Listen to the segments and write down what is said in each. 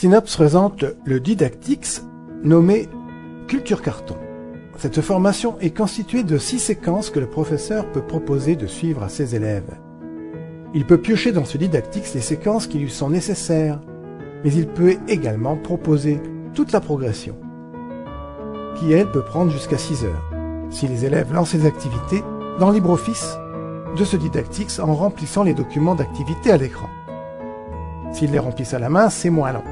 Xinops présente le Didactix nommé Culture Carton. Cette formation est constituée de 6 séquences que le professeur peut proposer de suivre à ses élèves. Il peut piocher dans ce Didactix les séquences qui lui sont nécessaires, mais il peut également proposer toute la progression, qui elle peut prendre jusqu'à 6 heures, si les élèves lancent les activités dans LibreOffice de ce Didactix en remplissant les documents d'activité à l'écran. S'ils les remplissent à la main, c'est moins long.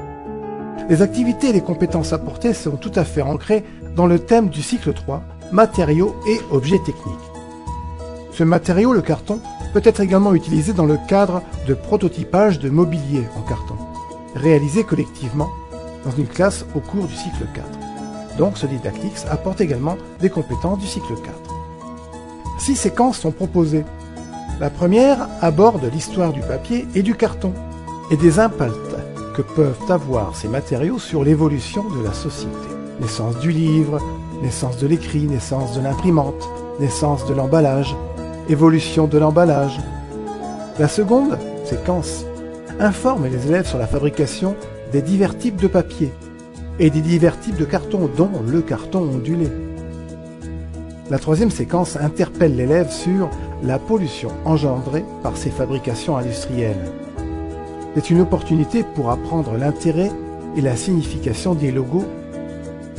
Les activités et les compétences apportées sont tout à fait ancrées dans le thème du cycle 3, matériaux et objets techniques. Ce matériau, le carton, peut être également utilisé dans le cadre de prototypage de mobilier en carton, réalisé collectivement dans une classe au cours du cycle 4. Donc ce Didactix apporte également des compétences du cycle 4. 6 séquences sont proposées. La première aborde l'histoire du papier et du carton, et des impacts que peuvent avoir ces matériaux sur l'évolution de la société. Naissance du livre, naissance de l'écrit, naissance de l'imprimante, naissance de l'emballage, évolution de l'emballage. La seconde séquence informe les élèves sur la fabrication des divers types de papier et des divers types de carton, dont le carton ondulé. La troisième séquence interpelle l'élève sur la pollution engendrée par ces fabrications industrielles. C'est une opportunité pour apprendre l'intérêt et la signification des logos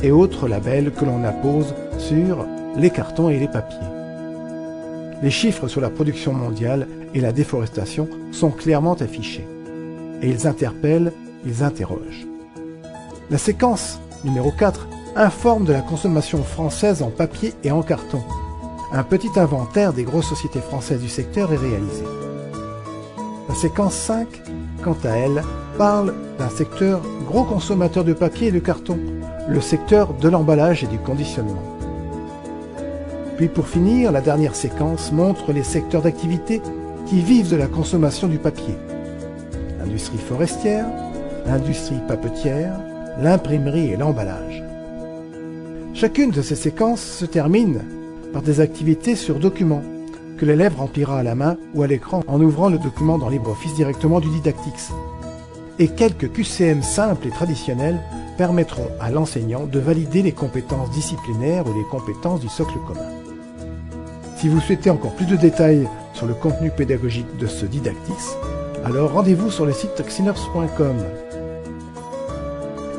et autres labels que l'on appose sur les cartons et les papiers. Les chiffres sur la production mondiale et la déforestation sont clairement affichés. Et ils interpellent, ils interrogent. La séquence numéro 4 informe de la consommation française en papier et en carton. Un petit inventaire des grosses sociétés françaises du secteur est réalisé. La séquence 5, quant à elle, parle d'un secteur gros consommateur de papier et de carton, le secteur de l'emballage et du conditionnement. Puis pour finir, la dernière séquence montre les secteurs d'activité qui vivent de la consommation du papier. L'industrie forestière, l'industrie papetière, l'imprimerie et l'emballage. Chacune de ces séquences se termine par des activités sur document que l'élève remplira à la main ou à l'écran en ouvrant le document dans LibreOffice directement du Didactix. Et quelques QCM simples et traditionnels permettront à l'enseignant de valider les compétences disciplinaires ou les compétences du socle commun. Si vous souhaitez encore plus de détails sur le contenu pédagogique de ce Didactix, alors rendez-vous sur le site xinops.com.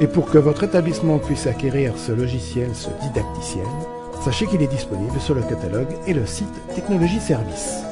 Et pour que votre établissement puisse acquérir ce logiciel, ce didacticiel, sachez qu'il est disponible sur le catalogue et le site Technologie Service.